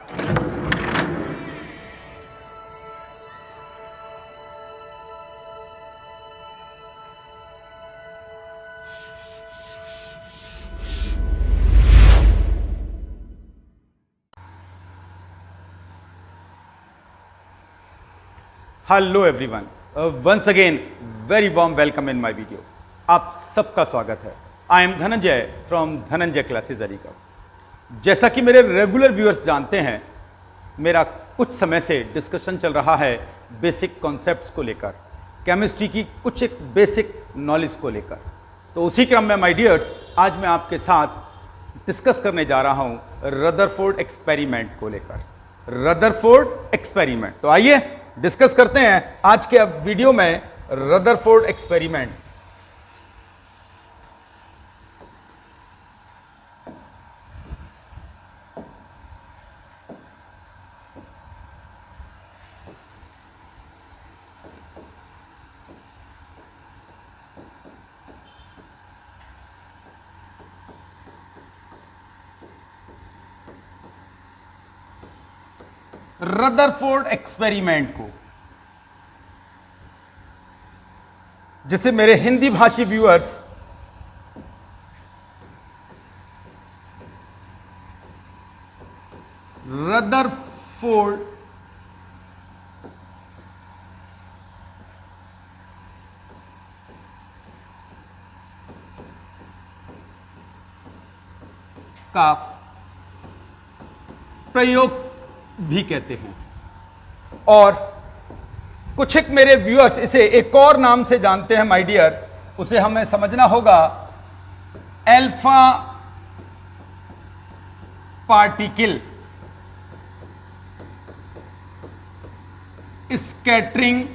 Hello everyone, once again very warm welcome in my video. आप सबका स्वागत है। I am Dhananjay from Dhananjay classes Aligarh. जैसा कि मेरे रेगुलर व्यूअर्स जानते हैं, मेरा कुछ समय से डिस्कशन चल रहा है बेसिक कॉन्सेप्ट्स को लेकर, केमिस्ट्री की कुछ एक बेसिक नॉलेज को लेकर। तो उसी क्रम में माय डियर्स, आज मैं आपके साथ डिस्कस करने जा रहा हूं रदरफोर्ड एक्सपेरिमेंट को लेकर। रदरफोर्ड एक्सपेरिमेंट, तो आइए डिस्कस करते हैं आज के अब वीडियो में रदरफोर्ड एक्सपेरिमेंट। रदरफोर्ड एक्सपेरिमेंट को, जिसे मेरे हिंदी भाषी व्यूअर्स रदरफोर्ड का प्रयोग भी कहते हैं, और कुछ एक मेरे व्यूअर्स इसे एक और नाम से जानते हैं माय डियर। उसे हमें समझना होगा अल्फा पार्टिकल स्कैटरिंग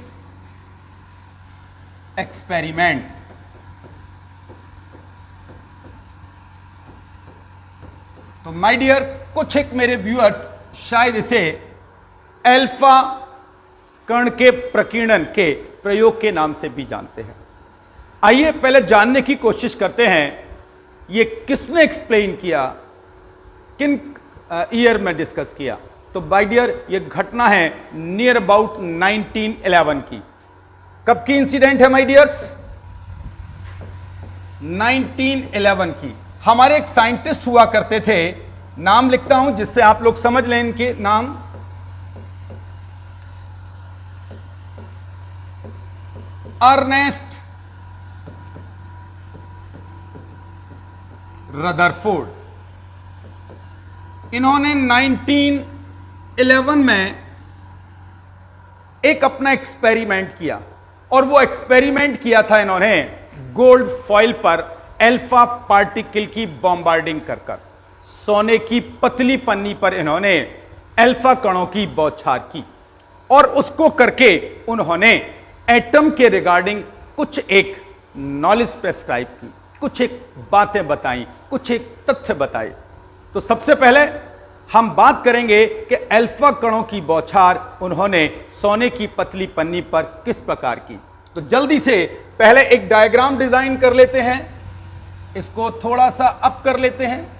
एक्सपेरिमेंट। तो माय डियर, कुछ एक मेरे व्यूअर्स शायद इसे अल्फा कण के प्रकीर्णन के प्रयोग के नाम से भी जानते हैं। आइए पहले जानने की कोशिश करते हैं ये किसने एक्सप्लेन किया, किन ईयर में डिस्कस किया। तो माय डियर, ये घटना है नियर अबाउट 1911 की। कब की इंसिडेंट है माय डियर्स? 1911 की। हमारे एक साइंटिस्ट हुआ करते थे, नाम लिखता हूं जिससे आप लोग समझ लें इनके नाम। Ernest Rutherford. इन्होंने 1911 में एक अपना एक्सपेरिमेंट किया, और वो एक्सपेरिमेंट किया था इन्होंने गोल्ड फॉइल पर अल्फा पार्टिकल की बॉम्बार्डिंग कर कर। सोने की पतली पन्नी पर इन्होंने अल्फा कणों की बौछार की, और उसको करके उन्होंने एटम के रिगार्डिंग कुछ एक नॉलेज प्रेस्क्राइब की, कुछ एक बातें बताई, कुछ एक तथ्य बताए। तो सबसे पहले हम बात करेंगे कि अल्फा कणों की बौछार उन्होंने सोने की पतली पन्नी पर किस प्रकार की। तो जल्दी से पहले एक डायग्राम डिजाइन कर लेते हैं, इसको थोड़ा सा अप कर लेते हैं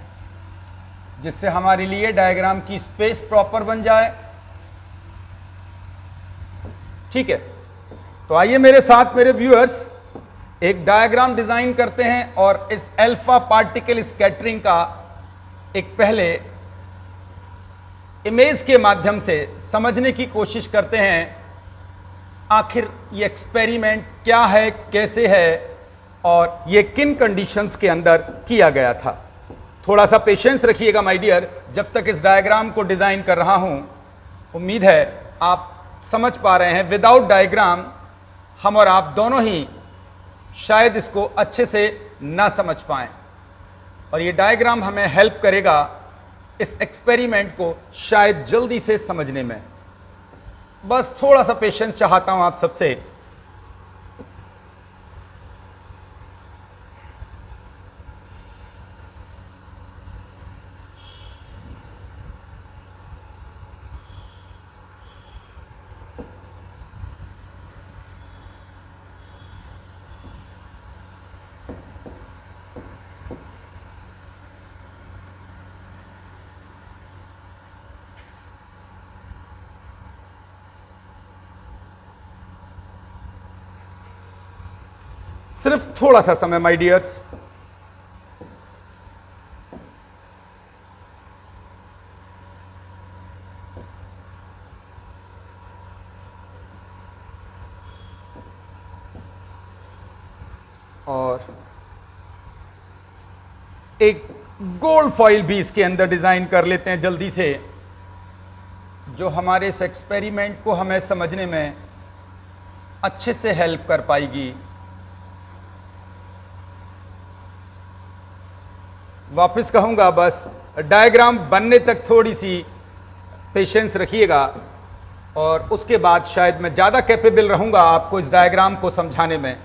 जिससे हमारे लिए डायग्राम की स्पेस प्रॉपर बन जाए। ठीक है, तो आइए मेरे साथ मेरे व्यूअर्स एक डायग्राम डिजाइन करते हैं, और इस अल्फा पार्टिकल स्कैटरिंग का एक पहले इमेज के माध्यम से समझने की कोशिश करते हैं आखिर ये एक्सपेरिमेंट क्या है, कैसे है, और ये किन कंडीशंस के अंदर किया गया था। थोड़ा सा पेशेंस रखिएगा माय डियर, जब तक इस डायग्राम को डिजाइन कर रहा हूं। उम्मीद है आप समझ पा रहे हैं। विदाउट डायग्राम हम और आप दोनों ही शायद इसको अच्छे से ना समझ पाएं, और ये डायग्राम हमें हेल्प करेगा इस एक्सपेरिमेंट को शायद जल्दी से समझने में। बस थोड़ा सा पेशेंस चाहता हूं आप सबसे। सिर्फ थोड़ा सा समय माय डियर्स। और एक गोल्ड फॉइल भी इसके अंदर डिजाइन कर लेते हैं जल्दी से, जो हमारे इस एक्सपेरिमेंट को हमें समझने में अच्छे से हेल्प कर पाएगी। वापस कहूंगा, बस डायग्राम बनने तक थोड़ी सी पेशेंस रखिएगा, और उसके बाद शायद मैं ज़्यादा कैपेबल रहूंगा आपको इस डायग्राम को समझाने में।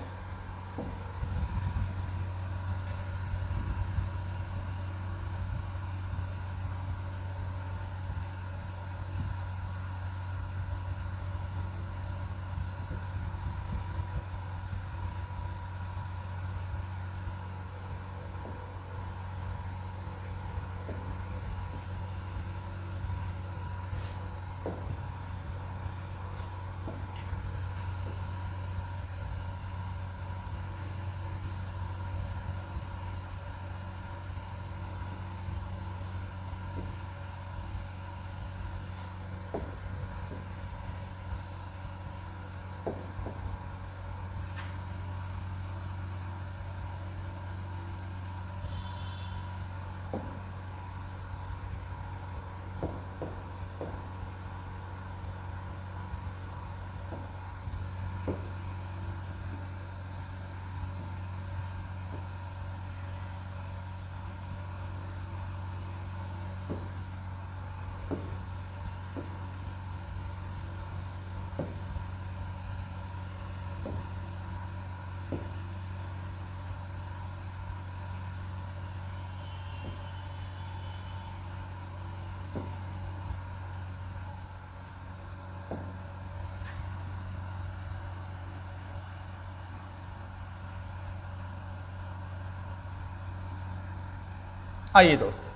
आइए दोस्तों,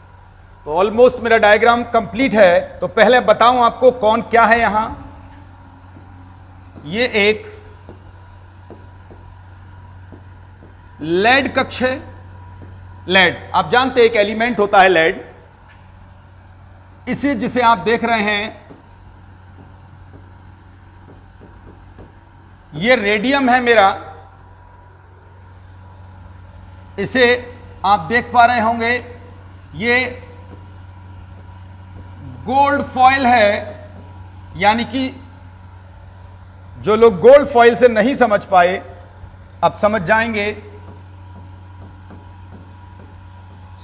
तो ऑलमोस्ट मेरा डायग्राम कंप्लीट है। तो पहले बताऊं आपको कौन क्या है यहां। ये एक लेड कक्ष है। लेड आप जानते हैं एक एलिमेंट होता है लेड। इसे जिसे आप देख रहे हैं, ये रेडियम है मेरा। इसे आप देख पा रहे होंगे, ये गोल्ड फॉइल है। यानी कि जो लोग गोल्ड फॉइल से नहीं समझ पाए, अब समझ जाएंगे।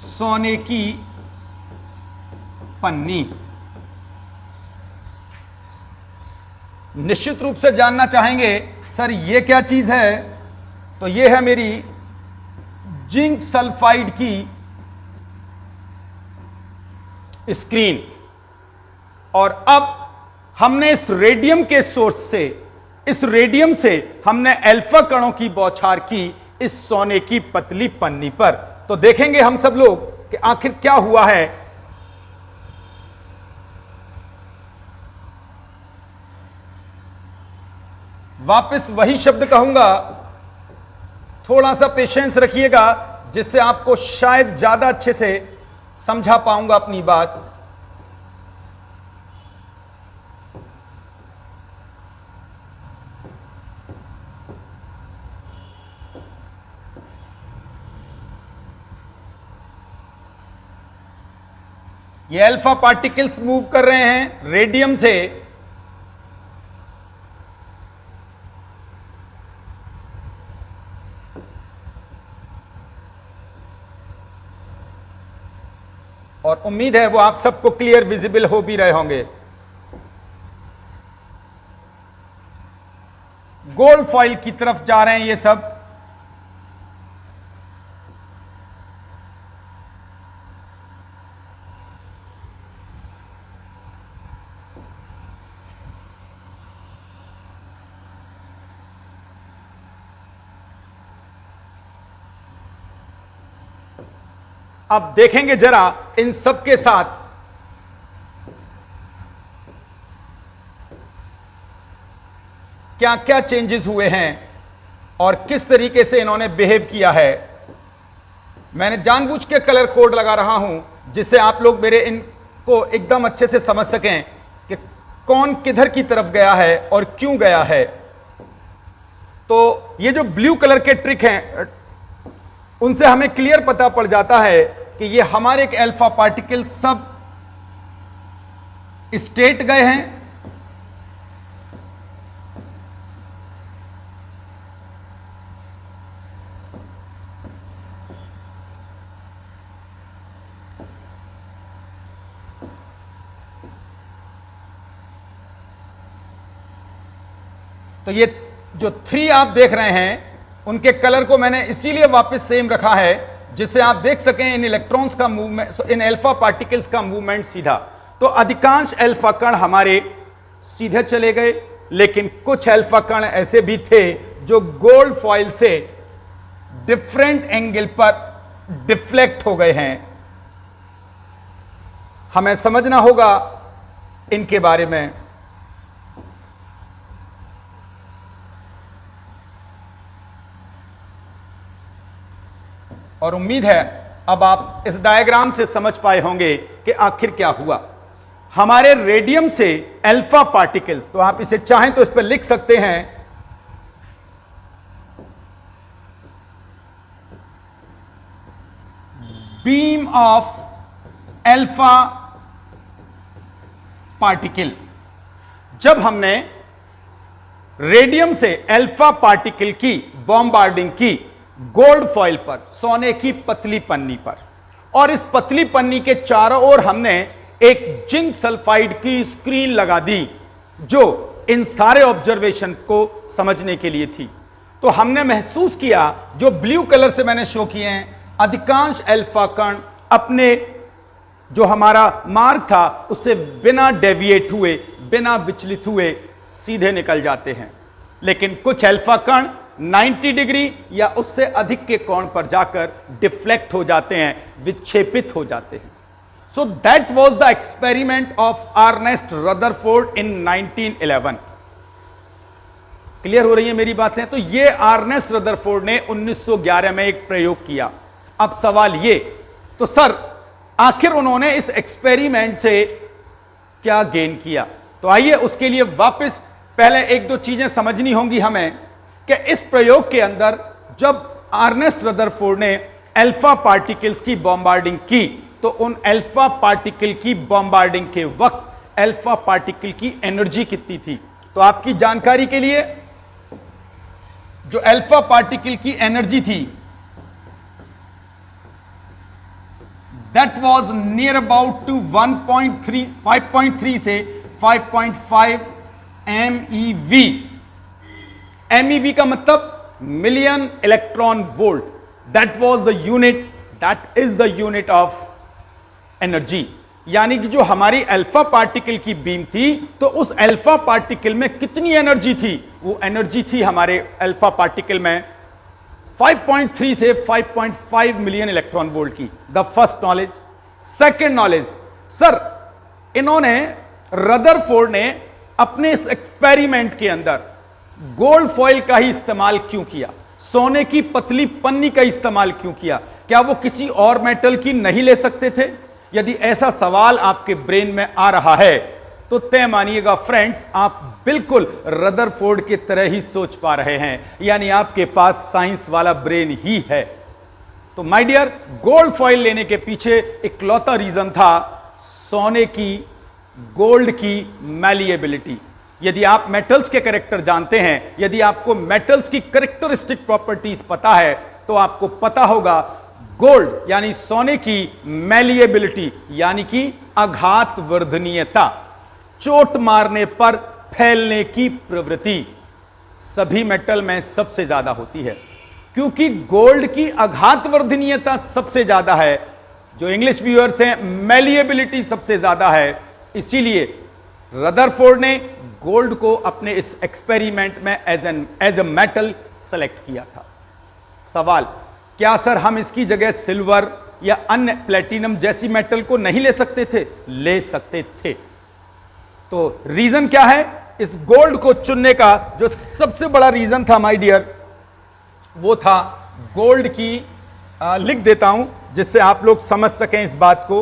सोने की पन्नी। निश्चित रूप से जानना चाहेंगे, सर ये क्या चीज है? तो ये है मेरी जिंक सल्फाइड की स्क्रीन। और अब हमने इस रेडियम के सोर्स से, इस रेडियम से हमने अल्फा कणों की बौछार की इस सोने की पतली पन्नी पर। तो देखेंगे हम सब लोग कि आखिर क्या हुआ है। वापस वही शब्द कहूंगा, थोड़ा सा पेशेंस रखिएगा, जिससे आपको शायद ज्यादा अच्छे से समझा पाऊंगा अपनी बात। ये अल्फा पार्टिकल्स मूव कर रहे हैं रेडियम से। और उम्मीद है वो आप सबको क्लियर विजिबल हो भी रहे होंगे। गोल्ड फॉइल की तरफ जा रहे हैं ये सब। अब देखेंगे जरा इन सब के साथ क्या क्या चेंजेस हुए हैं और किस तरीके से इन्होंने बिहेव किया है। मैंने जानबूझ के कलर कोड लगा रहा हूं जिससे आप लोग मेरे इनको एकदम अच्छे से समझ सकें कि कौन किधर की तरफ गया है और क्यों गया है। तो ये जो ब्लू कलर के ट्रिक हैं उनसे हमें क्लियर पता पड़ जाता है कि ये हमारे एक अल्फा पार्टिकल सब स्टेट गए हैं, तो ये जो 3 आप देख रहे हैं उनके कलर को मैंने इसीलिए वापस सेम रखा है जिससे आप देख सकें इन इलेक्ट्रॉन्स का मूवमेंट, इन अल्फा पार्टिकल्स का मूवमेंट सीधा। तो अधिकांश अल्फा कण हमारे सीधे चले गए, लेकिन कुछ अल्फा कण ऐसे भी थे जो गोल्ड फॉइल से डिफरेंट एंगल पर डिफ्लेक्ट हो गए हैं। हमें समझना होगा इनके बारे में। और उम्मीद है अब आप इस डायग्राम से समझ पाए होंगे कि आखिर क्या हुआ। हमारे रेडियम से अल्फा पार्टिकल्स, तो आप इसे चाहें तो इस पर लिख सकते हैं बीम ऑफ अल्फा पार्टिकल। जब हमने रेडियम से अल्फा पार्टिकल की बॉम्बार्डिंग की गोल्ड फॉइल पर, सोने की पतली पन्नी पर, और इस पतली पन्नी के चारों ओर हमने एक जिंक सल्फाइड की स्क्रीन लगा दी जो इन सारे ऑब्जर्वेशन को समझने के लिए थी, तो हमने महसूस किया, जो ब्लू कलर से मैंने शो किए हैं, अधिकांश अल्फा कण अपने जो हमारा मार्ग था उससे बिना डेविएट हुए, बिना विचलित हुए सीधे निकल जाते हैं। लेकिन कुछ अल्फा कण 90 डिग्री या उससे अधिक के कोण पर जाकर डिफ्लेक्ट हो जाते हैं, विक्षेपित हो जाते हैं। So that was the experiment of Ernest Rutherford in 1911। Clear हो रही है मेरी बातें? तो ये अर्नेस्ट रदरफोर्ड ने 1911 में एक प्रयोग किया। अब सवाल ये, तो सर आखिर उन्होंने इस एक्सपेरिमेंट से क्या गेन किया? तो आइए उसके लिए वापस पहले एक दो चीजें समझनी होंगी हमें कि इस प्रयोग के अंदर जब अर्नेस्ट रदरफोर्ड ने अल्फा पार्टिकल्स की बॉम्बार्डिंग की तो उन अल्फा पार्टिकल की बॉम्बार्डिंग के वक्त अल्फा पार्टिकल की एनर्जी कितनी थी? तो आपकी जानकारी के लिए जो अल्फा पार्टिकल की एनर्जी थी that was near about to 5.3 से 5.5 MeV। MEV का मतलब million electron volt. That was the unit, that is the unit of energy. यानी कि जो हमारी अल्फा पार्टिकल की बीम थी तो उस अल्फा पार्टिकल में कितनी एनर्जी थी? वो एनर्जी थी हमारे अल्फा पार्टिकल में 5.3 से 5.5 मिलियन इलेक्ट्रॉन वोल्ट की। The first knowledge. Second knowledge, sir इन्होंने रदरफोर्ड ने अपने इस एक्सपेरिमेंट के अंदर गोल्ड फॉइल का ही इस्तेमाल क्यों किया? सोने की पतली पन्नी का इस्तेमाल क्यों किया? क्या वो किसी और मेटल की नहीं ले सकते थे? यदि ऐसा सवाल आपके ब्रेन में आ रहा है तो तय मानिएगा फ्रेंड्स, आप बिल्कुल रदरफोर्ड की तरह ही सोच पा रहे हैं, यानी आपके पास साइंस वाला ब्रेन ही है। तो माय डियर, गोल्ड फॉइल लेने के पीछे इकलौता रीजन था सोने की, गोल्ड की मैलिएबिलिटी। यदि आप मेटल्स के कैरेक्टर जानते हैं, यदि आपको मेटल्स की कैरेक्टरिस्टिक प्रॉपर्टीज पता है, तो आपको पता होगा गोल्ड यानी सोने की मैलिएबिलिटी यानी कि आघात वर्धनीयता, चोट मारने पर फैलने की प्रवृत्ति सभी मेटल में सबसे ज्यादा होती है। क्योंकि गोल्ड की आघात वर्धनीयता सबसे ज्यादा है, जो इंग्लिश व्यूअर्स हैं मैलिएबिलिटी सबसे ज्यादा है, इसीलिए रदरफोर्ड ने गोल्ड को अपने इस एक्सपेरिमेंट में एज ए मेटल सेलेक्ट किया था। सवाल, क्या सर हम इसकी जगह सिल्वर या अन्य प्लेटिनम जैसी मेटल को नहीं ले सकते थे? ले सकते थे। तो रीजन क्या है इस गोल्ड को चुनने का? जो सबसे बड़ा रीजन था माय डियर, वो था गोल्ड की, लिख देता हूं जिससे आप लोग समझ सकें इस बात को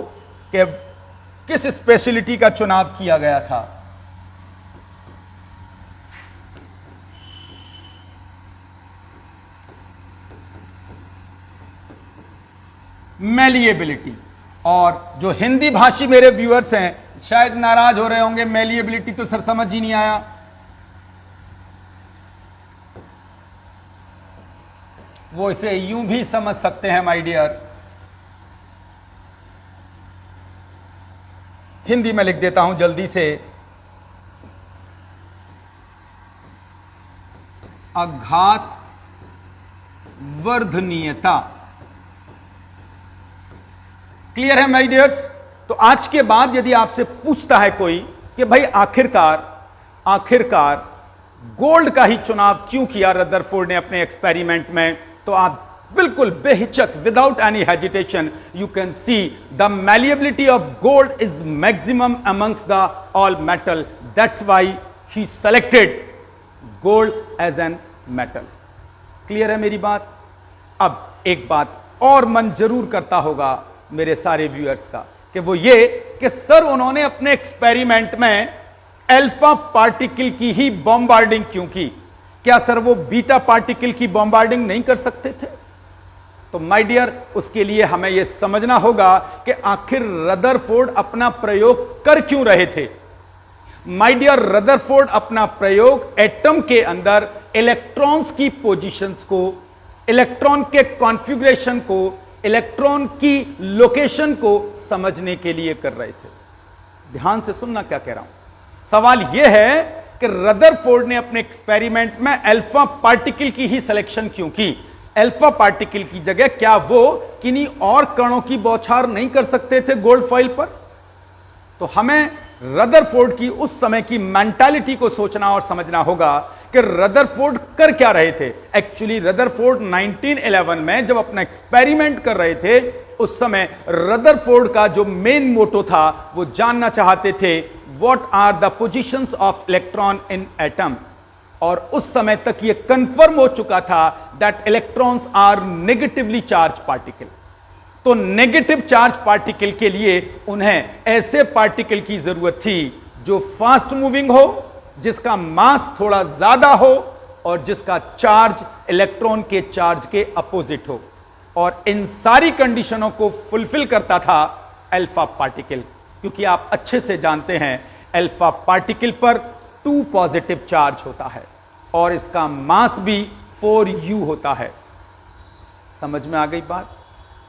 कि किस स्पेशलिटी का चुनाव किया गया था। मैलिएबिलिटी। और जो हिंदी भाषी मेरे व्यूअर्स हैं शायद नाराज हो रहे होंगे, मैलिएबिलिटी तो सर समझ ही नहीं आया। वो इसे यूं भी समझ सकते हैं माय डियर। हिंदी में लिख देता हूं जल्दी से, आघात वर्धनीयता। क्लियर है माय डियर्स? तो आज के बाद यदि आपसे पूछता है कोई कि भाई आखिरकार गोल्ड का ही चुनाव क्यों किया रदरफोर्ड ने अपने एक्सपेरिमेंट में, तो आप बिल्कुल बेहिचक, without any hesitation, you can see the malleability of gold is maximum amongst the all metal, that's why he selected gold as an metal. Clear है मेरी बात? अब एक बात और मन जरूर करता होगा मेरे सारे व्यूअर्स का, कि वो ये कि सर उन्होंने अपने एक्सपेरिमेंट में अल्फा पार्टिकल की ही बॉम्बार्डिंग क्यों की? क्या सर वो बीटा पार्टिकल की बॉम्बार्डिंग नहीं कर सकते थे? तो माय डियर, उसके लिए हमें यह समझना होगा कि आखिर रदरफोर्ड अपना प्रयोग कर क्यों रहे थे। माय डियर, रदरफोर्ड अपना प्रयोग एटम के अंदर इलेक्ट्रॉन्स की पोजीशंस को, इलेक्ट्रॉन के कॉन्फ़िगरेशन को, इलेक्ट्रॉन की लोकेशन को समझने के लिए कर रहे थे। ध्यान से सुनना क्या कह रहा हूं। सवाल यह है कि रदरफोर्ड ने अपने एक्सपेरिमेंट में अल्फा पार्टिकल की ही सिलेक्शन क्यों की? अल्फा पार्टिकल की जगह क्या वो किन्हीं और कणों की बौछार नहीं कर सकते थे गोल्ड फॉइल पर? तो हमें रदरफोर्ड की उस समय की मेंटालिटी को सोचना और समझना होगा कि रदरफोर्ड कर क्या रहे थे। एक्चुअली रदरफोर्ड 1911 में जब अपना एक्सपेरिमेंट कर रहे थे, उस समय रदरफोर्ड का जो मेन मोटो था वो जानना चाहते थे what are the positions of electron in atom. और उस समय तक ये कंफर्म हो चुका था that electrons are negatively charge particle. तो नेगेटिव चार्ज पार्टिकल के लिए उन्हें ऐसे पार्टिकल की जरूरत थी जो फास्ट मूविंग हो, जिसका मास थोड़ा ज्यादा हो और जिसका चार्ज इलेक्ट्रॉन के चार्ज के अपोजिट हो। और इन सारी कंडीशनों को फुलफिल करता था अल्फा पार्टिकल, क्योंकि आप अच्छे से जानते हैं अल्फा पार्टिकल पर 2 पॉजिटिव चार्ज होता है और इसका मास भी 4u होता है। समझ में आ गई बात?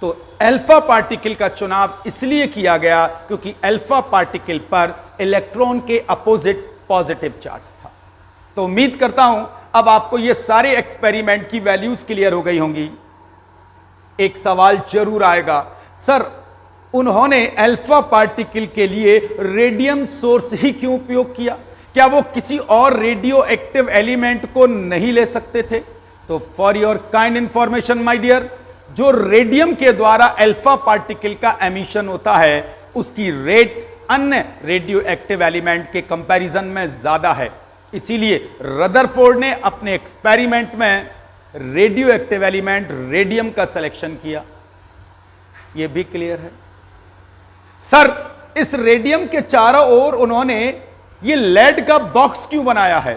तो अल्फा पार्टिकल का चुनाव इसलिए किया गया क्योंकि अल्फा पार्टिकल पर इलेक्ट्रॉन के अपोजिट पॉजिटिव चार्ज था। तो उम्मीद करता हूं अब आपको ये सारे एक्सपेरिमेंट की वैल्यूज क्लियर हो गई होंगी। एक सवाल जरूर आएगा, सर उन्होंने अल्फा पार्टिकल के लिए रेडियम सोर्स ही क्यों उपयोग किया? क्या वो किसी और रेडियो एक्टिव एलिमेंट को नहीं ले सकते थे? तो for your kind information my dear, जो रेडियम के द्वारा अल्फा पार्टिकल का एमिशन होता है उसकी रेट अन्य रेडियो एक्टिव एलिमेंट के कंपैरिजन में ज्यादा है। इसीलिए रदरफोर्ड ने अपने एक्सपेरिमेंट में रेडियो एक्टिव एलिमेंट रेडियम का सिलेक्शन किया। यह भी क्लियर है? सर इस रेडियम के चारों ओर उन्होंने ये लेड का बॉक्स क्यों बनाया है?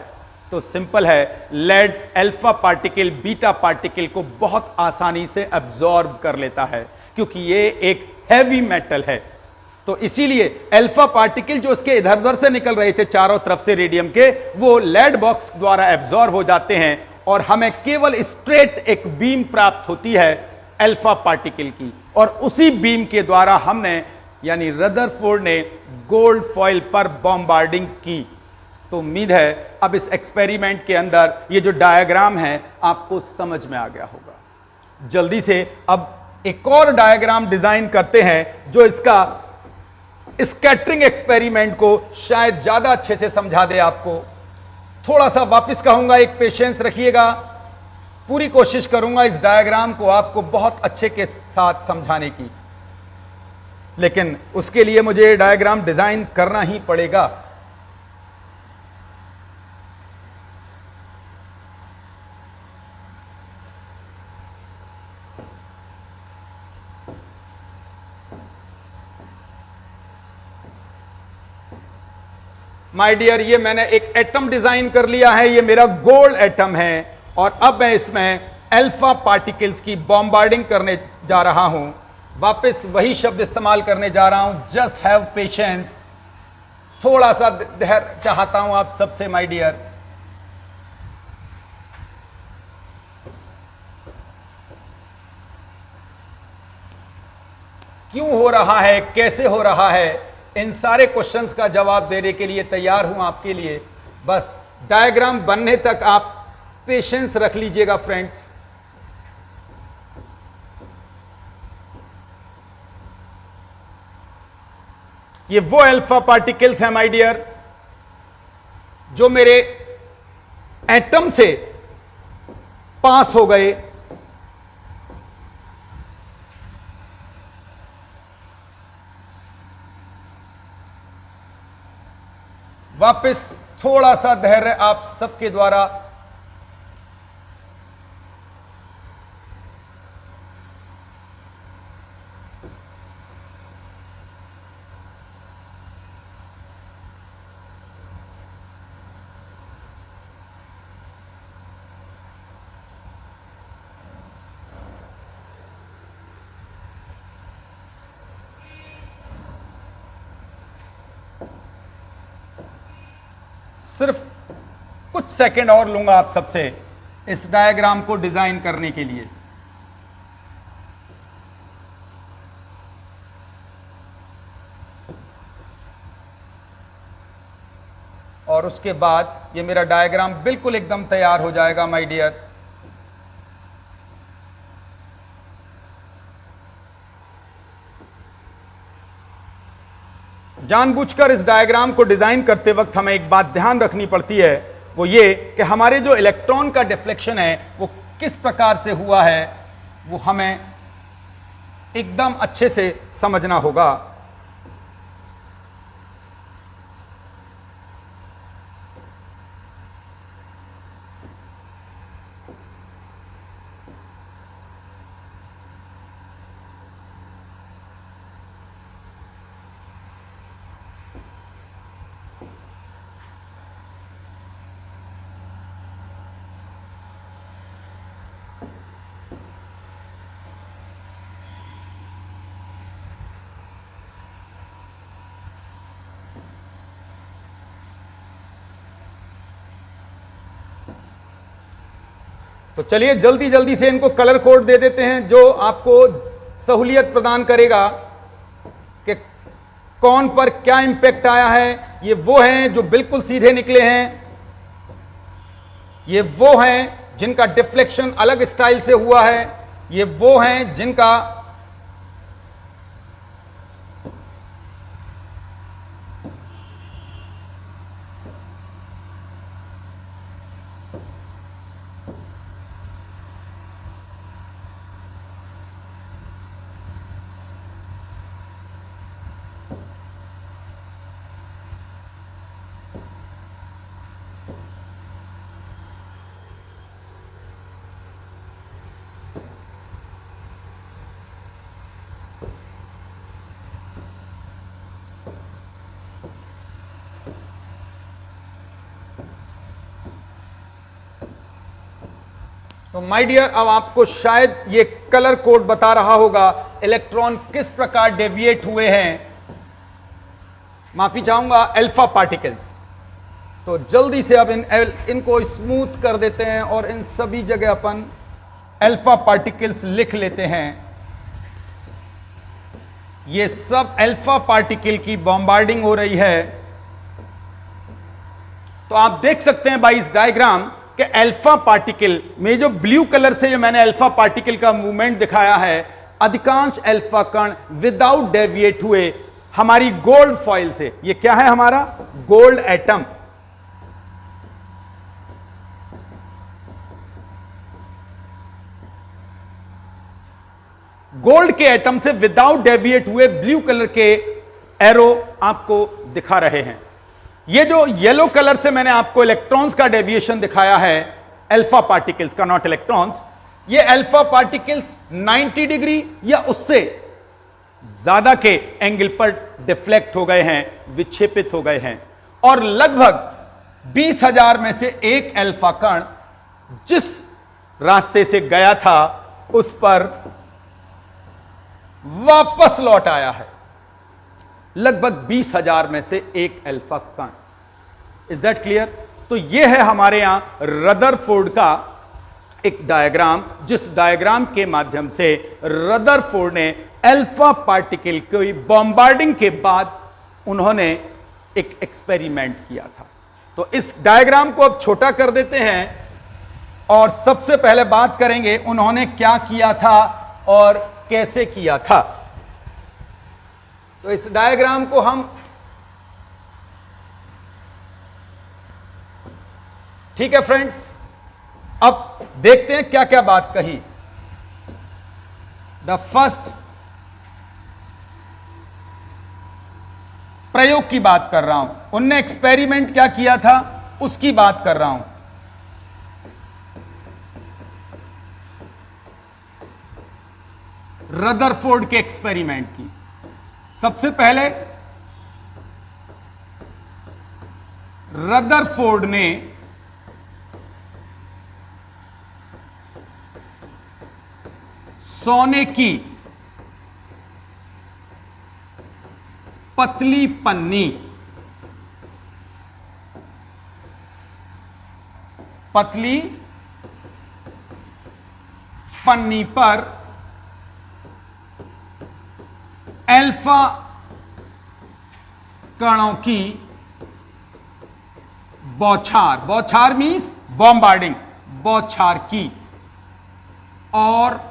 तो सिंपल है, lead alpha particle beta particle को बहुत आसानी से अब्सॉर्ब कर लेता है क्योंकि ये एक हैवी मेटल है। तो इसीलिए अल्फा पार्टिकल जो उसके इधर उधर से निकल रहे थे चारों तरफ से रेडियम के, वो लेड बॉक्स द्वारा एब्सॉर्ब हो जाते हैं और हमें केवल स्ट्रेट एक बीम प्राप्त होती है अल्फा पार्टिकल की। और उसी बीम के द्वारा हमने यानी रदरफोर्ड ने गोल्ड फॉइल पर बॉम्बार्डिंग की। तो उम्मीद है अब इस एक्सपेरिमेंट के अंदर ये जो डायग्राम है आपको समझ में आ गया होगा। जल्दी से अब एक और डायग्राम डिजाइन करते हैं जो इसका स्कैटरिंग एक्सपेरिमेंट को शायद ज्यादा अच्छे से समझा दे आपको। थोड़ा सा वापस कहूंगा, एक पेशेंस रखिएगा, पूरी कोशिश करूंगा इस डायग्राम को आपको बहुत अच्छे के साथ समझाने की, लेकिन उसके लिए मुझे डायग्राम डिजाइन करना ही पड़ेगा। माय डियर, ये मैंने एक एटम डिजाइन कर लिया है, ये मेरा गोल्ड एटम है, और अब मैं इसमें अल्फा पार्टिकल्स की बॉम्बार्डिंग करने जा रहा हूं। वापस वही शब्द इस्तेमाल करने जा रहा हूं, जस्ट हैव पेशेंस। थोड़ा सा धैर्य चाहता हूं आप सबसे माय डियर। क्यों हो रहा है, कैसे हो रहा है, इन सारे क्वेश्चंस का जवाब देने के लिए तैयार हूं आपके लिए। बस डायग्राम बनने तक आप पेशेंस रख लीजिएगा फ्रेंड्स। ये वो अल्फा पार्टिकल्स हैं माय डियर जो मेरे एटम से पास हो गए। वापस थोड़ा सा धैर्य आप सबके द्वारा। सिर्फ कुछ सेकंड और लूंगा आप सबसे इस डायग्राम को डिजाइन करने के लिए। और उसके बाद ये मेरा डायग्राम बिल्कुल एकदम तैयार हो जाएगा माय डियर। जानबूझकर इस डायग्राम को डिजाइन करते वक्त हमें एक बात ध्यान रखनी पड़ती है, वो ये कि हमारे जो इलेक्ट्रॉन का डिफ्लेक्शन है वो किस प्रकार से हुआ है, वो हमें एकदम अच्छे से समझना होगा। तो चलिए जल्दी जल्दी से इनको कलर कोड दे देते हैं जो आपको सहूलियत प्रदान करेगा कि कौन पर क्या इंपैक्ट आया है। ये वो हैं जो बिल्कुल सीधे निकले हैं, ये वो हैं जिनका डिफ्लेक्शन अलग स्टाइल से हुआ है, ये वो हैं जिनका तो माय डियर, अब आपको शायद ये कलर कोड बता रहा होगा इलेक्ट्रॉन किस प्रकार डेविएट हुए हैं। माफी चाहूंगा, अल्फा पार्टिकल्स। तो जल्दी से अब इनको स्मूथ कर देते हैं और इन सभी जगह अपन अल्फा पार्टिकल्स लिख लेते हैं। ये सब अल्फा पार्टिकल की बॉम्बार्डिंग हो रही है। तो आप देख सकते हैं भाई इस डायग्राम कि अल्फा पार्टिकल में जो ब्लू कलर से मैंने अल्फा पार्टिकल का मूवमेंट दिखाया है, अधिकांश अल्फा कण विदाउट डेविएट हुए हमारी गोल्ड फॉइल से। ये क्या है? हमारा गोल्ड एटम। गोल्ड के एटम से विदाउट डेविएट हुए ब्लू कलर के एरो आपको दिखा रहे हैं। ये जो येलो कलर से मैंने आपको इलेक्ट्रॉन्स का डेविएशन दिखाया है, अल्फा पार्टिकल्स का, नॉट इलेक्ट्रॉन्स, ये अल्फा पार्टिकल्स 90 डिग्री या उससे ज्यादा के एंगल पर डिफ्लेक्ट हो गए हैं, विक्षेपित हो गए हैं। और लगभग 20,000 में से एक अल्फा कण जिस रास्ते से गया था उस पर वापस लौट आया है। लगभग 20,000 में से एक अल्फा कण। Is that clear? तो यह है हमारे यहां रदरफोर्ड का एक डायग्राम, जिस डायग्राम के माध्यम से रदरफोर्ड ने अल्फा पार्टिकल की बॉम्बार्डिंग के बाद उन्होंने एक एक्सपेरिमेंट किया था। तो इस डायग्राम को अब छोटा कर देते हैं और सबसे पहले बात करेंगे उन्होंने क्या किया था और कैसे किया था। तो इस डायग्राम को हम, ठीक है फ्रेंड्स, अब देखते हैं क्या क्या बात कही। द फर्स्ट, प्रयोग की बात कर रहा हूं, उनने एक्सपेरिमेंट क्या किया था उसकी बात कर रहा हूं। रदरफोर्ड के एक्सपेरिमेंट की। सबसे पहले रदरफोर्ड ने सोने की पतली पन्नी, पतली पन्नी पर अल्फा कणों की बौछार, बौछार मीन्स बॉम्बार्डिंग, बौछार की, और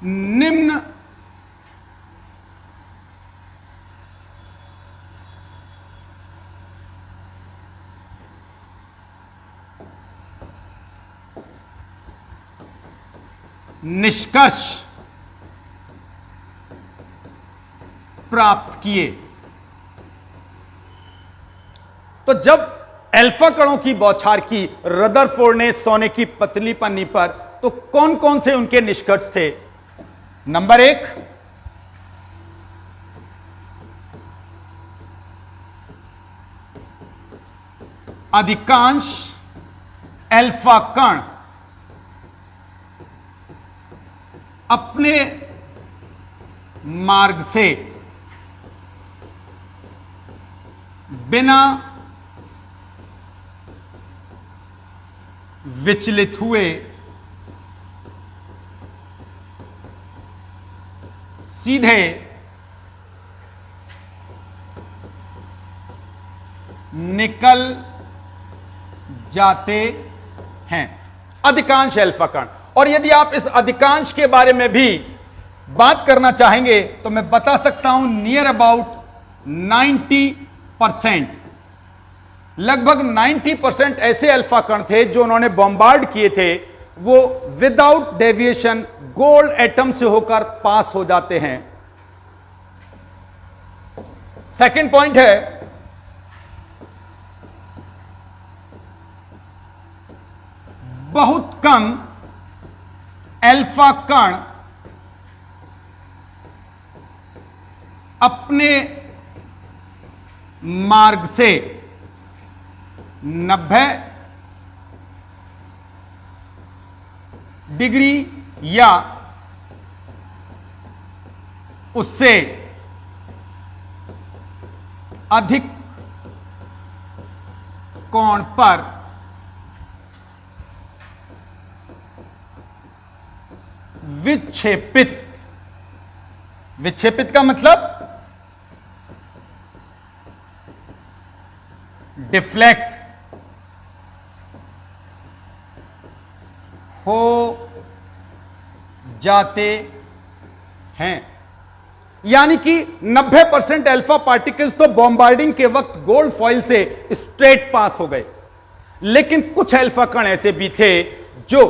निम्न निष्कर्ष प्राप्त किए। तो जब अल्फा कणों की बौछार की रदरफोर्ड ने सोने की पतली पन्नी पर, तो कौन कौन से उनके निष्कर्ष थे? नंबर 1, अधिकांश अल्फा कण अपने मार्ग से बिना विचलित हुए सीधे निकल जाते हैं, अधिकांश अल्फा कण। और यदि आप इस अधिकांश के बारे में भी बात करना चाहेंगे तो मैं बता सकता हूं नियर अबाउट 90%, लगभग 90% ऐसे अल्फा कण थे जो उन्होंने बॉम्बार्ड किए थे, वो विदाउट डेविएशन गोल्ड एटम से होकर पास हो जाते हैं। सेकंड पॉइंट है, बहुत कम अल्फा कण अपने मार्ग से 90 डिग्री या उससे अधिक कोण पर विक्षेपित, विक्षेपित का मतलब डिफ्लेक्ट हो जाते हैं। यानी कि 90% अल्फा पार्टिकल्स तो बॉम्बार्डिंग के वक्त गोल्ड फॉइल से स्ट्रेट पास हो गए, लेकिन कुछ अल्फा कण ऐसे भी थे जो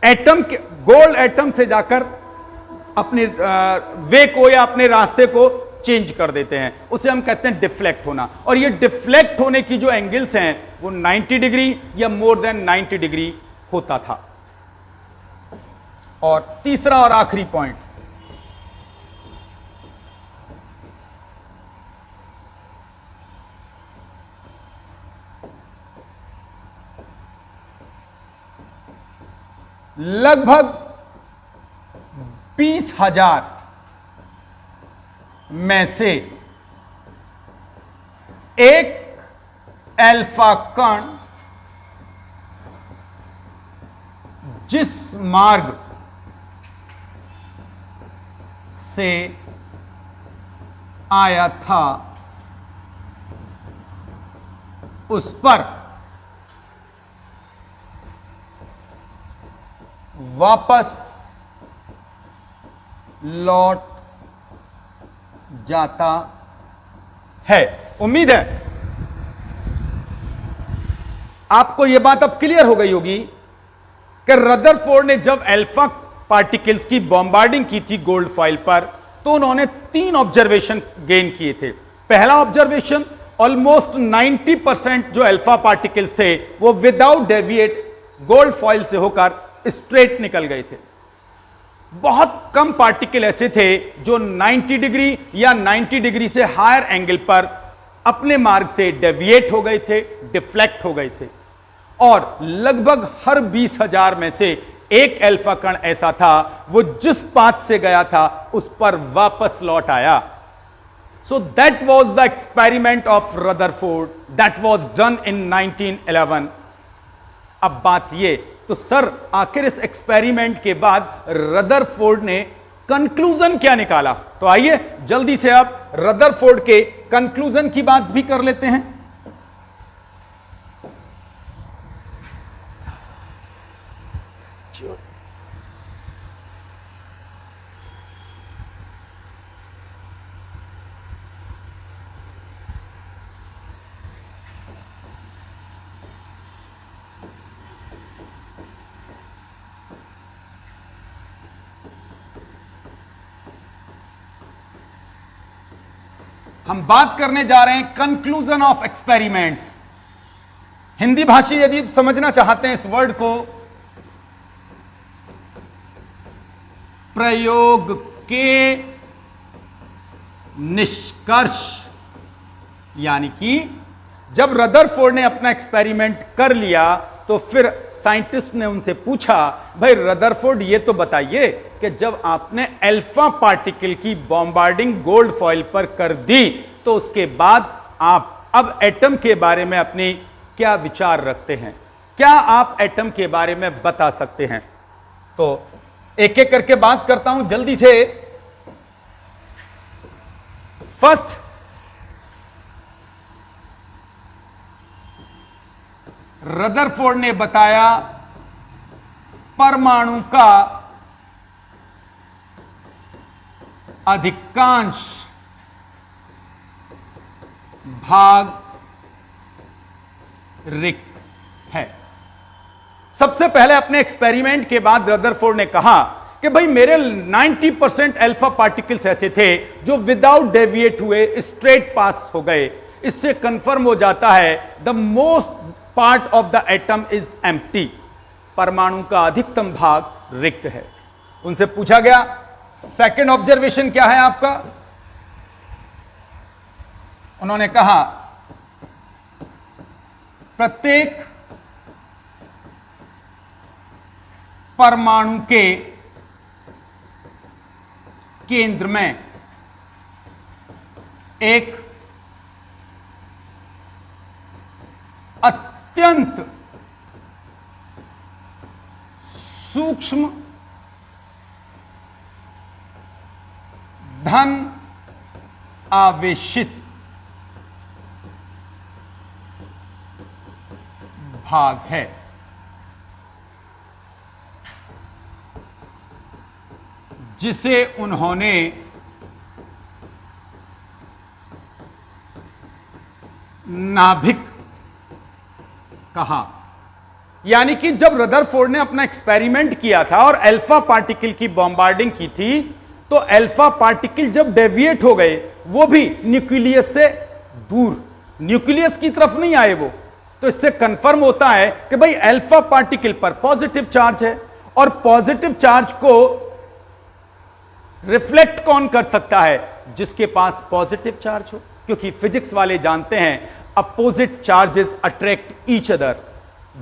एटम के, गोल्ड एटम से जाकर अपने वे को या अपने रास्ते को चेंज कर देते हैं। उसे हम कहते हैं डिफ्लेक्ट होना। और ये डिफ्लेक्ट होने की जो एंगल्स हैं वो 90 डिग्री या मोर देन 90 डिग्री होता था। और तीसरा और आखिरी पॉइंट, लगभग 20,000 में से एक अल्फा कण जिस मार्ग से आया था उस पर वापस लौट जाता है। उम्मीद है आपको यह बात अब क्लियर हो गई होगी कि रदरफोर्ड ने जब अल्फा पार्टिकल्स की बॉम्बार्डिंग की थी गोल्ड फॉइल पर, तो उन्होंने 3 ऑब्जर्वेशन गेन किए थे। पहला ऑब्जर्वेशन, ऑलमोस्ट 90% जो अल्फा पार्टिकल्स थे वो विदाउट डेविएट गोल्ड फॉइल से होकर स्ट्रेट निकल गए थे। बहुत कम पार्टिकल ऐसे थे जो 90 डिग्री या 90 डिग्री से हायर एंगल पर अपने मार्ग से डेविएट हो गए थे, डिफ्लेक्ट हो गए थे। और लगभग हर 20,000 में से एक अल्फा कण ऐसा था वो जिस पाथ से गया था उस पर वापस लौट आया। So that was the experiment of Rutherford, that was done in 1911। अब बात ये, तो सर आखिर इस एक्सपेरिमेंट के बाद रदरफोर्ड ने कंक्लूजन क्या निकाला? तो आइए जल्दी से आप रदरफोर्ड के कंक्लूजन की बात भी कर लेते हैं। हम बात करने जा रहे हैं कंक्लूजन ऑफ एक्सपेरिमेंट्स। हिंदी भाषी यदि समझना चाहते हैं इस वर्ड को, प्रयोग के निष्कर्ष, यानी कि जब रदरफोर्ड ने अपना एक्सपेरिमेंट कर लिया तो फिर साइंटिस्ट ने उनसे पूछा, भाई रदरफोर्ड ये तो बताइए कि जब आपने अल्फा पार्टिकल की बॉम्बार्डिंग गोल्ड फॉइल पर कर दी तो उसके बाद आप अब एटम के बारे में अपनी क्या विचार रखते हैं? क्या आप एटम के बारे में बता सकते हैं? तो एक एक करके बात करता हूं जल्दी से। फर्स्ट, रदरफोर्ड ने बताया परमाणु का अधिकांश भाग रिक्त है। सबसे पहले अपने एक्सपेरिमेंट के बाद रदरफोर्ड ने कहा कि भाई मेरे 90% अल्फा पार्टिकल्स ऐसे थे जो विदाउट डेविएट हुए स्ट्रेट पास हो गए। इससे कंफर्म हो जाता है the most part of the atom is empty, परमाणु का अधिकतम भाग रिक्त है। उनसे पूछा गया सेकंड ऑब्जर्वेशन क्या है आपका? उन्होंने कहा प्रत्येक परमाणु के केंद्र में एक अत्यंत सूक्ष्म धन आवेशित भाग है। जिसे उन्होंने नाभिक कहा। यानी कि जब रदरफोर्ड ने अपना एक्सपेरिमेंट किया था और अल्फा पार्टिकल की बॉम्बार्डिंग की थी तो अल्फा पार्टिकल जब डेविएट हो गए वो भी न्यूक्लियस से दूर, न्यूक्लियस की तरफ नहीं आए वो, तो इससे कंफर्म होता है कि भाई अल्फा पार्टिकल पर पॉजिटिव चार्ज है। और पॉजिटिव चार्ज को रिफ्लेक्ट कौन कर सकता है? जिसके पास पॉजिटिव चार्ज हो, क्योंकि फिजिक्स वाले जानते हैं opposite charges attract each other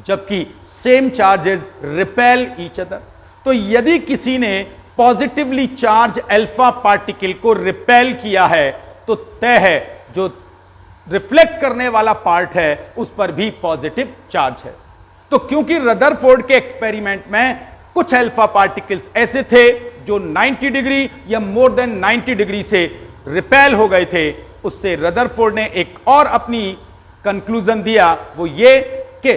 जबकि same charges repel each other. तो यदि किसी ने पॉजिटिवली चार्ज अल्फा पार्टिकल को रिपेल किया है तो तय है जो रिफ्लेक्ट करने वाला पार्ट है उस पर भी पॉजिटिव चार्ज है। तो क्योंकि रदरफोर्ड के एक्सपेरिमेंट में कुछ अल्फा पार्टिकल्स ऐसे थे जो 90 डिग्री या मोर देन 90 डिग्री से रिपेल हो गए थे, उससे रदरफोर्ड ने एक और अपनी कंक्लूजन दिया, वो ये कि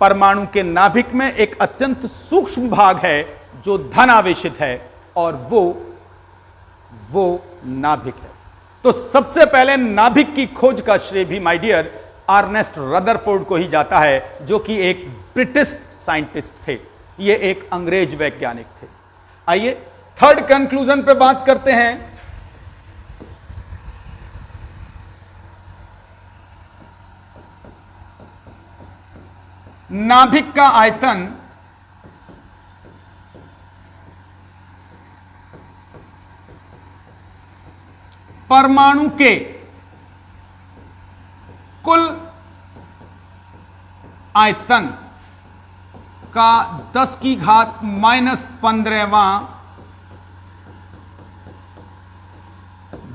परमाणु के नाभिक में एक अत्यंत सूक्ष्म भाग है जो धन आवेशित है और वो नाभिक है। तो सबसे पहले नाभिक की खोज का श्रेय भी माय डियर अर्नेस्ट रदरफोर्ड को ही जाता है, जो कि एक ब्रिटिश साइंटिस्ट थे, ये एक अंग्रेज वैज्ञानिक थे। आइए थर्ड कंक्लूजन पे बात करते हैं। नाभिक का आयतन परमाणु के कुल आयतन का 10 की घात -15वां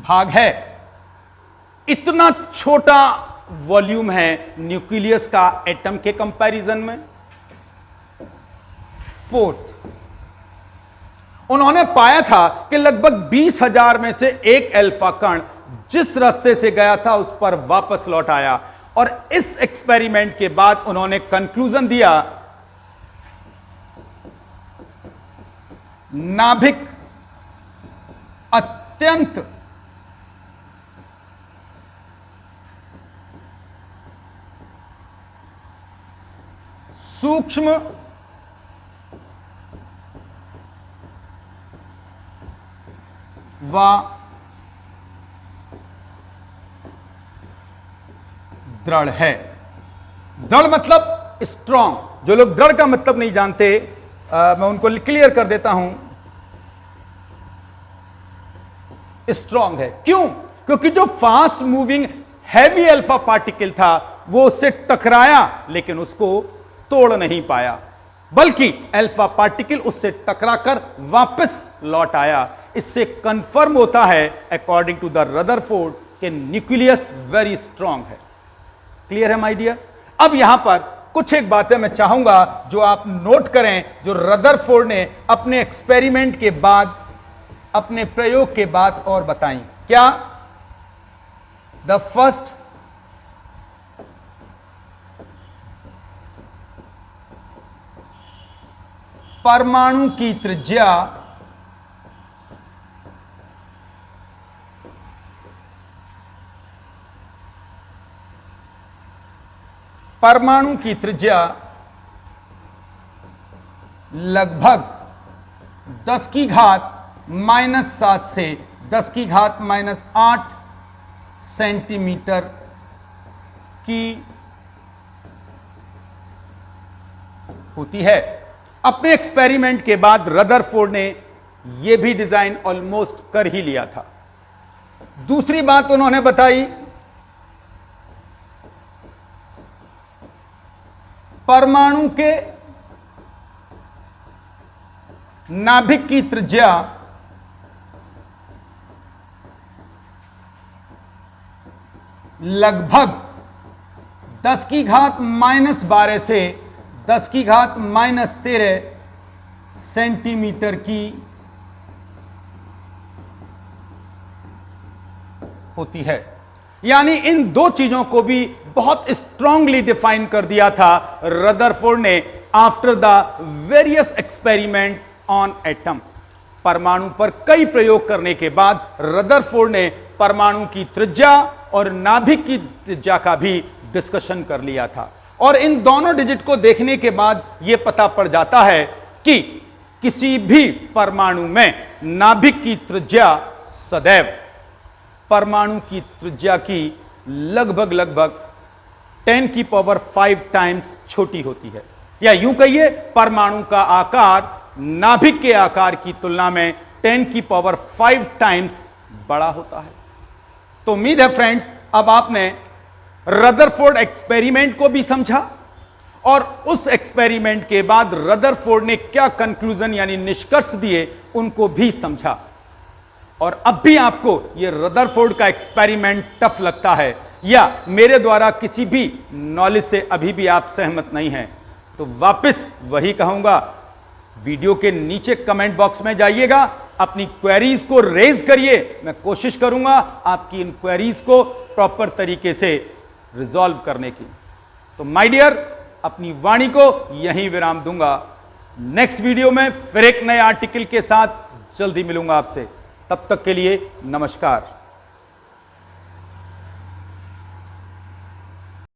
भाग है। इतना छोटा वॉल्यूम है न्यूक्लियस का एटम के कंपैरिजन में। फोर्थ, उन्होंने पाया था कि लगभग 20,000 में से एक अल्फा कण जिस रास्ते से गया था उस पर वापस लौट आया, और इस एक्सपेरिमेंट के बाद उन्होंने कंक्लूजन दिया नाभिक अत्यंत सूक्ष्म व दृढ़ है। दृढ़ मतलब स्ट्रॉन्ग। जो लोग दृढ़ का मतलब नहीं जानते, मैं उनको क्लियर कर देता हूं। स्ट्रॉन्ग है क्यों? क्योंकि जो fast moving heavy alpha particle था वो उससे टकराया लेकिन उसको तोड़ नहीं पाया, बल्कि अल्फा पार्टिकल उससे टकराकर वापस लौट आया। इससे कंफर्म होता है अकॉर्डिंग टू द रदरफोर्ड कि न्यूक्लियस वेरी स्ट्रांग है। क्लियर है माय डियर? अब यहां पर कुछ एक बातें मैं चाहूंगा जो आप नोट करें, जो रदरफोर्ड ने अपने एक्सपेरिमेंट के बाद, अपने प्रयोग के बाद और बताई। क्या? द फर्स्ट परमाणु की त्रिज्या लगभग 10 की घात -7 से 10 की घात -8 सेंटीमीटर की होती है। अपने एक्सपेरिमेंट के बाद रदरफोर्ड ने यह भी डिजाइन ऑलमोस्ट कर ही लिया था। दूसरी बात उन्होंने बताई, परमाणु के नाभिक की त्रिज्या लगभग 10 की घात -12 से 10 की घात -13 सेंटीमीटर की होती है। यानी इन दो चीजों को भी बहुत स्ट्रांगली डिफाइन कर दिया था रदरफोर्ड ने after the various experiment on atom. परमाणु पर कई प्रयोग करने के बाद रदरफोर्ड ने परमाणु की त्रिज्या और नाभिक की त्रिज्या का भी डिस्कशन कर लिया था, और इन दोनों डिजिट को देखने के बाद यह पता पड़ जाता है कि किसी भी परमाणु में नाभिक की त्रिज्या सदैव परमाणु की त्रिज्या की लगभग 10⁵ टाइम्स छोटी होती है, या यूं कहिए परमाणु का आकार नाभिक के आकार की तुलना में 10⁵ टाइम्स बड़ा होता है। तो उम्मीद है फ्रेंड्स अब आपने रदरफोर्ड एक्सपेरिमेंट को भी समझा और उस एक्सपेरिमेंट के बाद रदरफोर्ड ने क्या कंक्लूजन यानी निष्कर्ष दिए उनको भी समझा। और अब भी आपको यह रदरफोर्ड का एक्सपेरिमेंट टफ लगता है या मेरे द्वारा किसी भी नॉलेज से अभी भी आप सहमत नहीं हैं, तो वापस वही कहूंगा, वीडियो के नीचे कमेंट बॉक्स में जाइएगा, अपनी क्वेरीज को रेज करिए। मैं कोशिश करूंगा आपकी इन क्वेरीज को प्रॉपर तरीके से रिजॉल्व करने की। तो माय डियर, अपनी वाणी को यहीं विराम दूंगा। नेक्स्ट वीडियो में फिर एक नए आर्टिकल के साथ जल्दी मिलूंगा आपसे। तब तक के लिए नमस्कार।